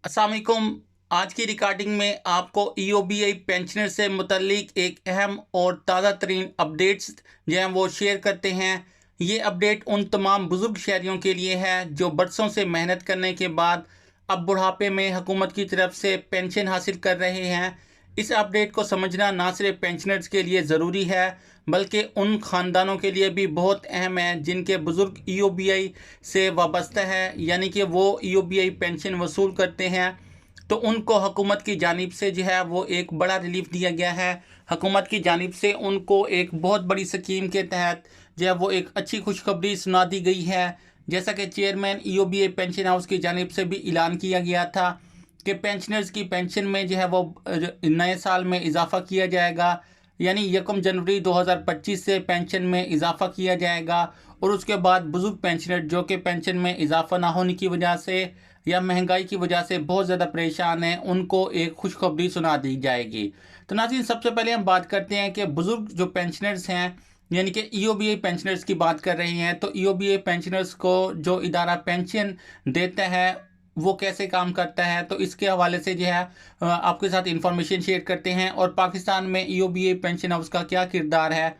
अस्सलाम वालेकुम। आज की रिकॉर्डिंग में आपको ईओबीआई पेंशनर से मुतल्लिक एक अहम और ताज़ा तरीन अपडेट्स जो हैं वो शेयर करते हैं। ये अपडेट उन तमाम बुज़ुर्ग शहरियों के लिए है जो बरसों से मेहनत करने के बाद अब बुढ़ापे में हुकूमत की तरफ से पेंशन हासिल कर रहे हैं। इस अपडेट को समझना ना सिर्फ पेंशनर्स के लिए ज़रूरी है बल्कि उन ख़ानदानों के लिए भी बहुत अहम है जिनके बुज़ुर्ग ईओबीआई से वाबस्ता है, यानी कि वो ईओबीआई पेंशन वसूल करते हैं। तो उनको हुकूमत की जानिब से जो है वो एक बड़ा रिलीफ दिया गया है। हुकूमत की जानिब से उनको एक बहुत बड़ी स्कीम के तहत जो है वो एक अच्छी खुशखबरी सुना दी गई है। जैसा कि चेयरमैन ईओबीआई पेंशन हाउस की जानिब से भी ऐलान किया गया था कि पेंशनर्स की पेंशन में जो है वो नए साल में इजाफा किया जाएगा, यानी 1 जनवरी 2025 से पेंशन में इजाफा किया जाएगा। और उसके बाद बुज़ुर्ग पेंशनर जो कि पेंशन में इजाफा ना होने की वजह से या महंगाई की वजह से बहुत ज़्यादा परेशान हैं, उनको एक खुशखबरी सुना दी जाएगी। तो नाज़रीन, सबसे पहले हम बात करते हैं कि बुज़ुर्ग जो पेंशनर्स हैं, यानी कि ईओबीआई पेंशनर्स की बात कर रहे हैं। तो ईओबीआई पेंशनर्स को जो इदारा पेंशन देता है वो कैसे काम करता है, तो इसके हवाले से जो है आपके साथ इंफॉर्मेशन शेयर करते हैं। और पाकिस्तान में ईओबीआई पेंशन हाउस का क्या किरदार है,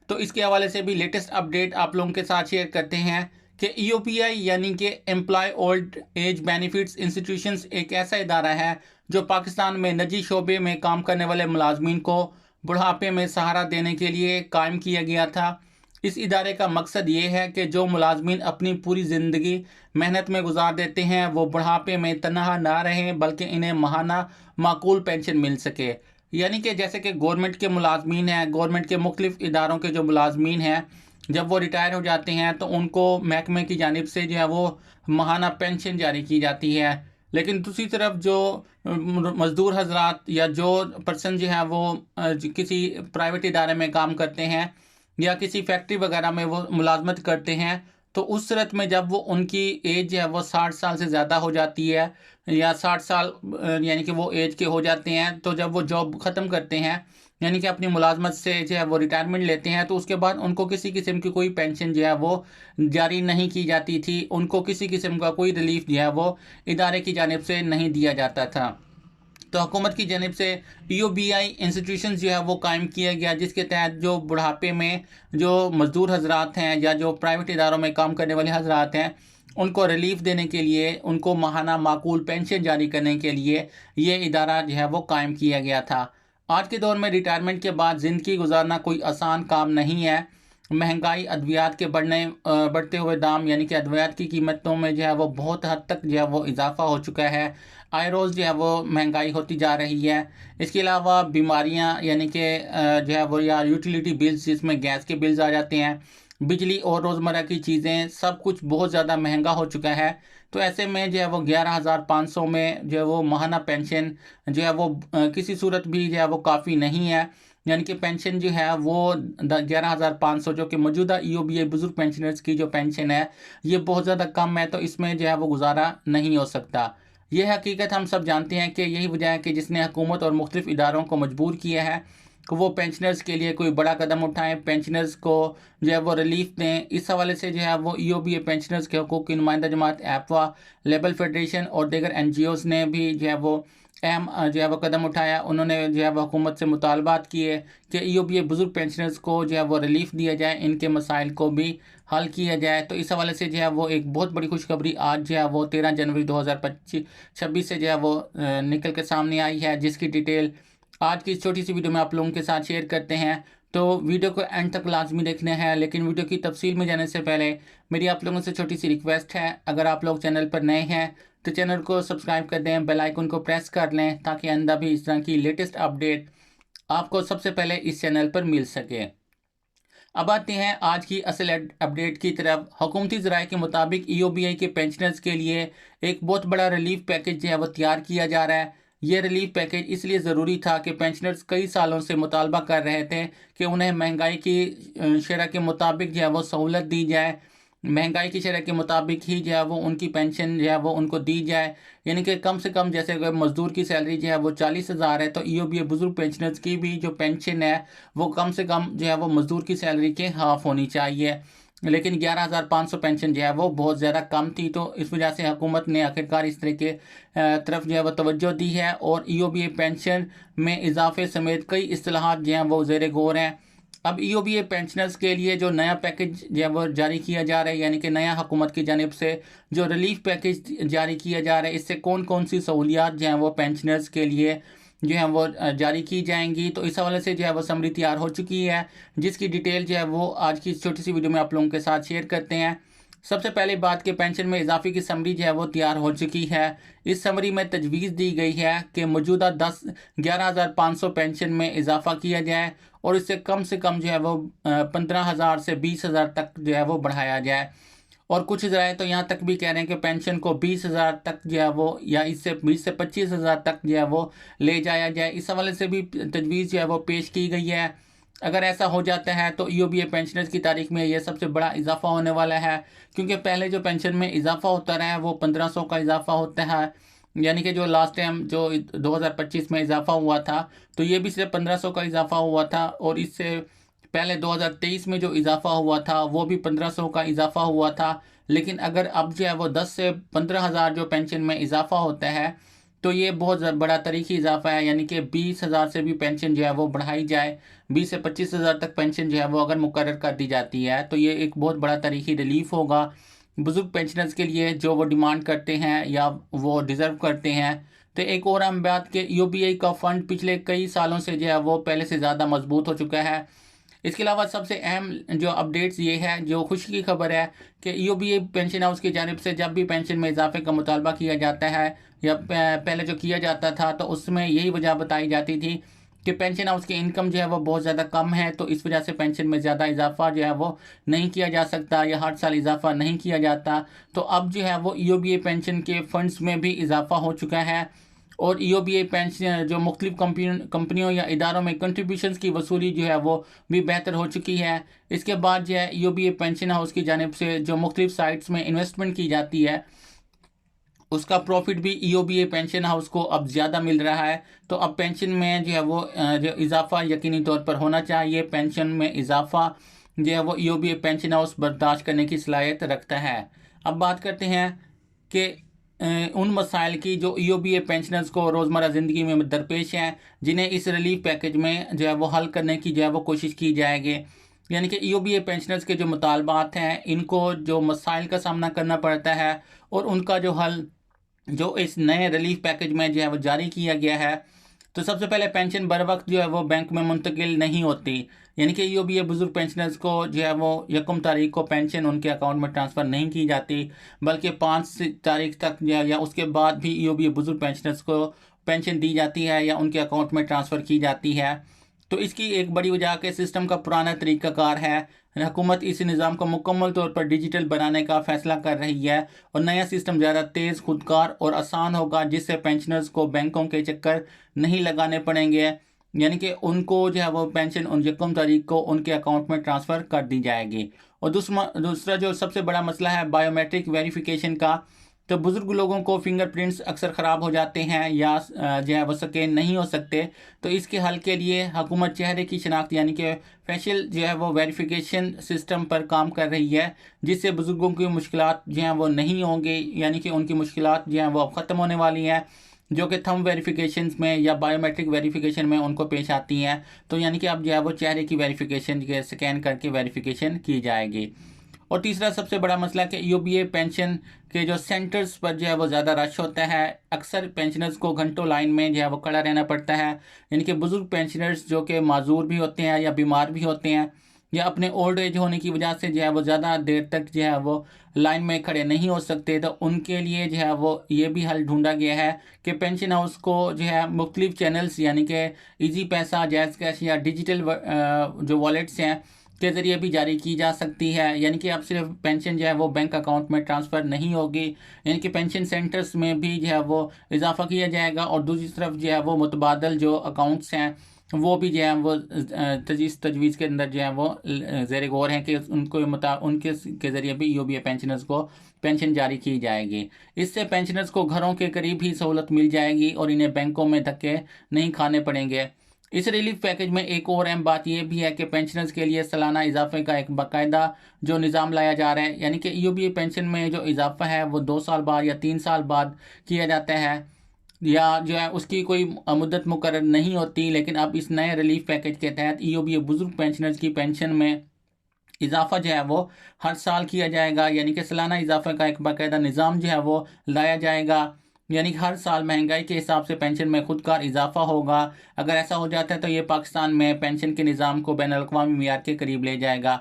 तो इसके हवाले से भी लेटेस्ट अपडेट आप लोगों के साथ शेयर करते हैं कि ईओपीआई यानी कि employ old age benefits institutions एक ऐसा इदारा है जो पाकिस्तान में निजी शोबे में काम करने वाले मुलाजमीन को बुढ़ापे में सहारा देने के लिए कायम किया गया था। इस इदारे का मकसद ये है कि जो मुलाजमीन अपनी पूरी ज़िंदगी मेहनत में गुजार देते हैं वो बुढ़ापे में तनहा ना रहें बल्कि इन्हें माहाना माकूल पेंशन मिल सके। यानी कि जैसे कि गवर्नमेंट के मुलाजमीन हैं, गवर्नमेंट के मुख्तलिफ इदारों के जो मुलाजमीन हैं, जब वो रिटायर हो जाते हैं तो उनको महकमे की जानिब से जो है वो माहाना पेंशन जारी की जाती है। लेकिन दूसरी तरफ जो मज़दूर हजरात या जो पर्सन जो है वो किसी प्राइवेट इदारे में काम करते हैं या किसी फैक्ट्री वगैरह में वो मुलाजमत करते हैं, तो उस सूरत में जब वो उनकी एज जो है वो 60 साल से ज़्यादा हो जाती है या 60 साल यानी कि वो एज के हो जाते हैं, तो जब वो जॉब ख़त्म करते हैं यानी कि अपनी मुलाजमत से जो है वो रिटायरमेंट लेते हैं, तो उसके बाद उनको किसी किस्म की कोई पेंशन जो है वो जारी नहीं की जाती थी। उनको किसी किस्म का कोई रिलीफ जो है वो इदारे की जानिब से नहीं दिया जाता था। तो हुकूमत की जानिब से ईओबीआई इंस्टीट्यूशन जो है वो कायम किया गया, जिसके तहत जो बुढ़ापे में जो मज़दूर हजरात हैं या जो प्राइवेट इदारों में काम करने वाले हजरात हैं उनको रिलीफ देने के लिए, उनको माहाना माकूल पेंशन जारी करने के लिए ये इदारा जो है वो कायम किया गया था। आज के दौर में रिटायरमेंट के बाद ज़िंदगी गुजारना कोई आसान काम नहीं है। महंगाई, अद्वियात के बढ़ते हुए दाम यानी कि अद्वियात की कीमतों में जो है वो बहुत हद तक जो है वो इजाफा हो चुका है। आए रोज़ जो है वो महंगाई होती जा रही है। इसके अलावा बीमारियां यानी कि जो है वो या यूटिलिटी बिल्स जिसमें गैस के बिल्स आ जाते हैं, बिजली और रोज़मर्रा की चीज़ें, सब कुछ बहुत ज़्यादा महंगा हो चुका है। तो ऐसे में जो है वो 11,500 में जो है वो माहाना पेंशन जो है वो किसी सूरत भी जो है वो काफ़ी नहीं है। यानी कि पेंशन जो है वो 11,500 जो कि मौजूदा ईओबीआई बुज़ुर्ग पेंशनर्स की जो पेंशन है ये बहुत ज़्यादा कम है, तो इसमें जो है वो गुजारा नहीं हो सकता। ये हकीकत हम सब जानते हैं कि यही वजह है कि जिसने हुकूमत और मुख्तलिफ इदारों को मजबूर किया है कि वो पेंशनर्स के लिए कोई बड़ा कदम उठाएं, पेंशनर्स को जो है वो रिलीफ दें। इस हवाले से जो है वो ईओबीआई पेंशनर्स के हकूक़ की नुमाइंदा जमात एफवा, लेबर फेडरेशन और दीगर एनजीओज़ ने भी जो है वो अहम जो है वो कदम उठाया। उन्होंने जो है वो हुकूमत से मुतालबात किए कि ईओबीआई बुज़ुर्ग पेंशनर्स को जो है वो रिलीफ दिया जाए, इनके मसाइल को भी हल किया जाए। तो इस हवाले से जो है वो एक बहुत बड़ी खुशखबरी आज जो है वो 13 जनवरी 2026 से जो है वो निकल के सामने आई है, जिसकी डिटेल आज की इस छोटी सी वीडियो में आप लोगों के साथ शेयर करते हैं। तो वीडियो को एंड तक लाजमी देखना है, लेकिन वीडियो की तफसील में जाने से पहले मेरी आप लोगों से छोटी सी रिक्वेस्ट है, अगर आप लोग चैनल पर नए हैं तो चैनल को सब्सक्राइब कर दें, बेल आइकन को प्रेस कर लें ताकि आइंदा भी इस तरह की लेटेस्ट अपडेट आपको सबसे पहले इस चैनल पर मिल सके। अब आते हैं आज की असल अपडेट की तरफ। हुकूमती ज़राए के मुताबिक ईओबीआई के पेंशनर्स के लिए एक बहुत बड़ा रिलीफ पैकेज जो है वो तैयार किया जा रहा है। ये रिलीफ पैकेज इसलिए ज़रूरी था कि पेंशनर्स कई सालों से मुतालबा कर रहे थे कि उन्हें महंगाई की शरह के मुताबिक जो है वो सहूलत दी जाए, महंगाई की शरह के मुताबिक ही जो है वो उनकी पेंशन जो है वो उनको दी जाए। यानी कि कम से कम, जैसे अगर मज़दूर की सैलरी जो है वो 40,000 है तो ईओबीआई बुज़ुर्ग पेंशनर्स की भी जो पेंशन है वो कम से कम जो है वो मज़दूर की सैलरी के हाफ़ होनी चाहिए। लेकिन 11,500 पेंशन जो है वो बहुत ज़्यादा कम थी। तो इस वजह से हुकूमत ने आखिरकार इस तरह के तरफ जो है वो तवज्जो दी है और ईओबीए पेंशन में इजाफे समेत कई इस्तेलाहात जो हैं वो ज़ेर गौर हैं। अब ईओबीए पेंशनर्स के लिए जो नया पैकेज जो है वो जारी किया जा रहा है, यानी कि नया हुकूमत की जानिब से जो रिलीफ पैकेज जारी किया जा रहा है, इससे कौन कौन सी सहूलियात जो हैं वो पेंशनर्स के लिए जो है वो जारी की जाएंगी। तो इस हवाले से जो है वो समरी तैयार हो चुकी है, जिसकी डिटेल जो है वो आज की छोटी सी वीडियो में आप लोगों के साथ शेयर करते हैं। सबसे पहले बात कि पेंशन में इजाफे की समरी जो है वो तैयार हो चुकी है। इस समरी में तजवीज़ दी गई है कि मौजूदा 11,500 पेंशन में इजाफा किया जाए और इससे कम जो है वो 15,000 से 20,000 तक जो है वो बढ़ाया जाए। और कुछ ज़राए तो यहाँ तक भी कह रहे हैं कि पेंशन को 20,000 तक जो है वो या इससे 20 से 25,000 तक जो है वो ले जाया जाए। इस हवाले से भी तजवीज़ जो है वो पेश की गई है। अगर ऐसा हो जाता है तो ईओबीए पेंशनर्स की तारीख में यह सबसे बड़ा इजाफा होने वाला है, क्योंकि पहले जो पेंशन में इजाफा होता रहा है वो 1,500 का इजाफा होता है, यानी कि जो लास्ट टाइम जो 2025 में इजाफा हुआ था तो ये भी सिर्फ 1,500 का इजाफा हुआ था। और इससे पहले 2023 में जो इजाफा हुआ था वो भी 1,500 का इजाफा हुआ था। लेकिन अगर अब जो है वो 10 से 15,000 जो पेंशन में इजाफा होता है तो ये बहुत बड़ा तारीखी इजाफा है, यानी कि 20,000 से भी पेंशन जो है वो बढ़ाई जाए। 20 से 25,000 तक पेंशन जो है वो अगर मुकर्रर कर दी जाती है तो ये एक बहुत बड़ा तारीखी रिलीफ होगा बुजुर्ग पेंशनर्स के लिए, जो वो डिमांड करते हैं या वो डिज़र्व करते हैं। तो एक और अहम बात कि यूबीआई का फ़ंड पिछले कई सालों से जो है वो पहले से ज़्यादा मजबूत हो चुका है। इसके अलावा सबसे अहम जो अपडेट्स ये है, जो खुशी की खबर है कि ईओबीए पेंशन हाउस की जानिब से जब भी पेंशन में इजाफे का मुतालबा किया जाता है या पहले जो किया जाता था तो उसमें यही वजह बताई जाती थी कि पेंशन हाउस की इनकम जो है वो बहुत ज़्यादा कम है, तो इस वजह से पेंशन में ज़्यादा इजाफा जो है वो नहीं किया जा सकता या हर साल इजाफा नहीं किया जाता। तो अब जो है वो ईओबीए पेंशन के फंड्स में भी इजाफा हो चुका है और ईओबीए पेंशन जो मुख्तलिफ कंपनियों या इदारों में कंट्रीब्यूशंस की वसूली जो है वो भी बेहतर हो चुकी है। इसके बाद जो है ईओबीए पेंशन हाउस की जानिब से जो मुख्तलिफ साइट्स में इन्वेस्टमेंट की जाती है उसका प्रॉफिट भी ईओबीए पेंशन हाउस को अब ज़्यादा मिल रहा है। तो अब पेंशन में जो है वो जो इजाफा यकीनी तौर पर होना चाहिए। पेंशन में इजाफा जो है वो ईओबीए पेंशन हाउस बर्दाश्त करने की सलाहियत रखता है। अब बात करते हैं कि उन मसाइल की जो ईओबीए पेंशनर्स को रोज़मर्रा ज़िंदगी में दरपेश हैं, जिन्हें इस रिलीफ पैकेज में जो है वो हल करने की जो है वो कोशिश की जाएगी। यानी कि ईओबीए पेंशनर्स के जो मुतालबात हैं, इनको जो मसाइल का सामना करना पड़ता है और उनका जो हल जो इस नए रिलीफ पैकेज में जो है वो जारी किया गया है। तो सबसे पहले पेंशन बर वक्त जो है वो बैंक में मुंतकिल नहीं होती, यानी कि ईओबीए बुजुर्ग पेंशनर्स को जो है वो 1 तारीख को पेंशन उनके अकाउंट में ट्रांसफ़र नहीं की जाती, बल्कि 5 तारीख तक या उसके बाद भी ईओबीए बुजुर्ग पेंशनर्स को पेंशन दी जाती है या उनके अकाउंट में ट्रांसफ़र की जाती है। तो इसकी एक बड़ी वजह के सिस्टम का पुराना तरीक़ाकार है। हुकूमत इस निज़ाम को मुकम्मल तौर पर डिजिटल बनाने का फ़ैसला कर रही है और नया सिस्टम ज़्यादा तेज़, खुदकार और आसान होगा, जिससे पेंशनर्स को बैंकों के चक्कर नहीं लगाने पड़ेंगे, यानी कि उनको जो है वो पेंशन 1 तारीख को उनके अकाउंट में ट्रांसफ़र कर दी जाएगी। और दूसरा जो सबसे बड़ा मसला है बायोमेट्रिक वेरिफिकेशन का। तो बुज़ुर्ग लोगों को फिंगरप्रिंट्स अक्सर ख़राब हो जाते हैं या जो है वो स्कैन नहीं हो सकते। तो इसके हल के लिए हुकूमत चेहरे की शनाख्त यानी कि फेशियल जो है वो वेरिफिकेशन सिस्टम पर काम कर रही है, जिससे बुज़ुर्गों की मुश्किलात जो हैं वो नहीं होंगी, यानी कि उनकी मुश्किलात जो हैं वो अब ख़त्म होने वाली हैं, जो कि थंब वेरिफिकेशन में या बायोमेट्रिक वेरिफिकेशन में उनको पेश आती हैं। तो यानी कि अब जो है वो चेहरे की वेरिफिकेशन के स्कैन करके वेरिफिकेशन की जाएगी। और तीसरा सबसे बड़ा मसला कि ईओबीए पेंशन के जो सेंटर्स पर जो है वो ज़्यादा रश होता है। अक्सर पेंशनर्स को घंटों लाइन में जो है वो खड़ा रहना पड़ता है, यानी कि बुज़ुर्ग पेंशनर्स जो कि माजूर भी होते हैं या बीमार भी होते हैं या अपने ओल्ड एज होने की वजह से जो है वो ज़्यादा देर तक जो है वो लाइन में खड़े नहीं हो सकते। तो उनके लिए जो है वो ये भी हल ढूंढा गया है कि पेंशन हाउस को जो है मुख्तलिफ चैनल्स यानी कि ईजी पैसा, जैज़ कैश या डिजिटल जो वॉलेट्स हैं के ज़रिए भी जारी की जा सकती है। यानी कि अब सिर्फ पेंशन जो है वो बैंक अकाउंट में ट्रांसफ़र नहीं होगी, यानी कि पेंशन सेंटर्स में भी जो है वो इजाफा किया जाएगा और दूसरी तरफ जो है वो मुतबादल जो अकाउंट्स हैं वो भी जो है वो तजवीज़ के अंदर जो है वो ज़ेर गौर हैं कि उनके के ज़रिए भी ईओबीए पेंशनर्स को पेंशन जारी की जाएगी। इससे पेंशनर्स को घरों के करीब ही सहूलत मिल जाएगी और इन्हें बैंकों में धक्के नहीं खाने पड़ेंगे। इस रिलीफ पैकेज में एक और अहम बात यह भी है कि पेंशनर्स के लिए सालाना इजाफे का एक बाकायदा जो निज़ाम लाया जा रहा है, यानी कि ईओबीआई पेंशन में जो इजाफा है वो 2 साल बाद या 3 साल बाद किया जाता है, या जो है उसकी कोई मुद्दत मुकर्रर नहीं होती। लेकिन अब इस नए रिलीफ पैकेज के तहत ईओबीआई बुजुर्ग पेंशनर्स की पेंशन में इजाफा जो है वो हर साल किया जाएगा, यानी कि सालाना इजाफे का एक बाकायदा निज़ाम जो है वो लाया जाएगा। यानी कि हर साल महंगाई के हिसाब से पेंशन में खुदकार इजाफा होगा। अगर ऐसा हो जाता है तो ये पाकिस्तान में पेंशन के निज़ाम को बैन अल-अक़वामी मियार के करीब ले जाएगा।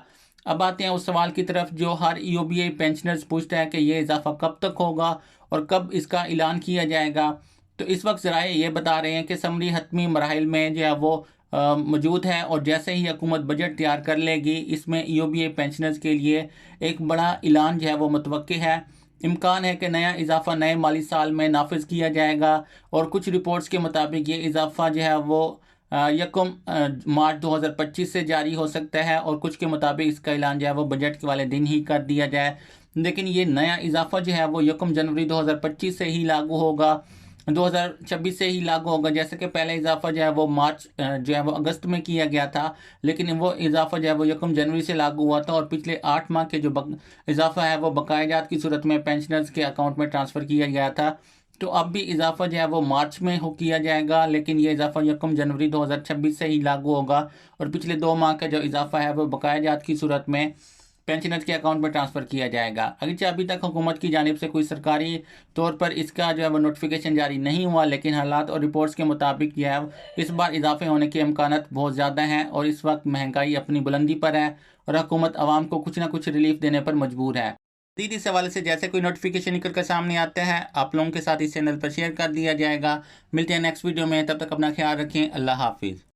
अब आते हैं उस सवाल की तरफ जो हर ईओबीआई पेंशनर्स पूछता है कि ये इजाफा कब तक होगा और कब इसका ऐलान किया जाएगा। तो इस वक्त ज़राए ये बता रहे हैं कि समरी हतमी मराहिल में जो है वो मौजूद है, और जैसे ही हुकूमत बजट तैयार कर लेगी इसमें ईओबीआई पेंशनर्स के लिए एक बड़ा ऐलान जो है वो मुतवक्की है। इम्कान है कि नया इजाफा नए माली साल में नाफिज किया जाएगा, और कुछ रिपोर्ट्स के मुताबिक ये इजाफा जो है वो 1 मार्च 2025 से जारी हो सकता है, और कुछ के मुताबिक इसका ऐलान जो है वो बजट के वाले दिन ही कर दिया जाए। लेकिन ये नया इजाफा जो है वो 1 जनवरी 2025 से ही लागू होगा, 2026 से ही लागू होगा। जैसे कि पहले इजाफा जो है वो मार्च जो है वो अगस्त में किया गया था, लेकिन वो इजाफा जो है वो 1 जनवरी से लागू हुआ था, और पिछले 8 माह के जो इजाफा है वो बकाया की सूरत में पेंशनर्स के अकाउंट में ट्रांसफ़र किया गया था। तो अब भी इजाफा जो है वो मार्च में किया जाएगा, लेकिन ये इजाफा 1 जनवरी 2026 से ही लागू होगा, और पिछले 2 माह का जो इजाफा है वो बकाया की सूरत में पेंशनर्स के अकाउंट में ट्रांसफ़र किया जाएगा। अगरचे अभी तक हुकूमत की जानिब से कोई सरकारी तौर पर इसका जो है वो नोटिफिकेशन जारी नहीं हुआ, लेकिन हालात और रिपोर्ट्स के मुताबिक यह है इस बार इजाफे होने के इम्कानात बहुत ज़्यादा हैं, और इस वक्त महंगाई अपनी बुलंदी पर है और हुकूमत आवाम को कुछ ना कुछ रिलीफ देने पर मजबूर है। दीदी इस हवाले से जैसे कोई नोटिफिकेशन निकल कर सामने आते हैं आप लोगों के साथ इस चैनल पर शेयर कर दिया जाएगा। मिलते हैं नेक्स्ट वीडियो में, तब तक अपना ख्याल रखें। अल्लाह हाफिज़।